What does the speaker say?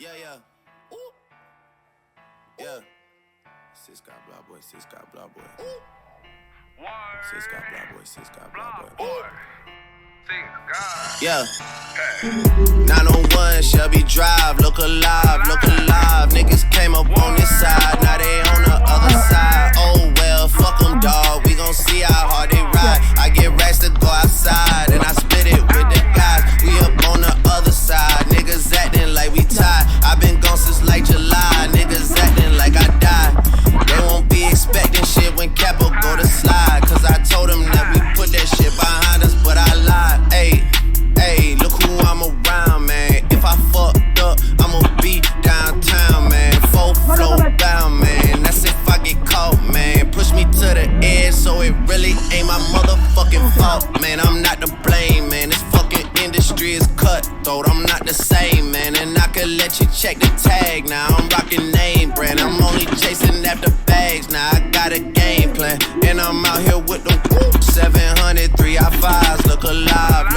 Yeah. Ooh. Yeah. Sis got blah boy, sis got blah boy. Sis got blah boy, sis got blah boy. Yeah. 901 Shelby Drive, look alive. Niggas came up on this side, now they on the other side. Oh well, fuck them, dawg. We gon' see how hard they ride. I get racks to go outside, and I split it with the guys. We up on the other side, niggas acting like we tied. I been gone since like July, niggas acting like I died. They won't be expecting shit when Capo go to slide, cause I told them that we put that shit behind us, but I lied. Ayy, look who I'm around, man. If I fucked up, I'ma be downtown, man. Full flow bound, man. That's if I get caught, man. Push me to the edge, so it really ain't my motherfucking fault, man. I'm not to blame, man. This fucking industry is cutthroat. I'm not the same, man. And I could let you check the tag now. I'm rocking name brand. I'm only chasing after bags now. I got a game plan, and I'm out here with them 700 3i5s. Look alive.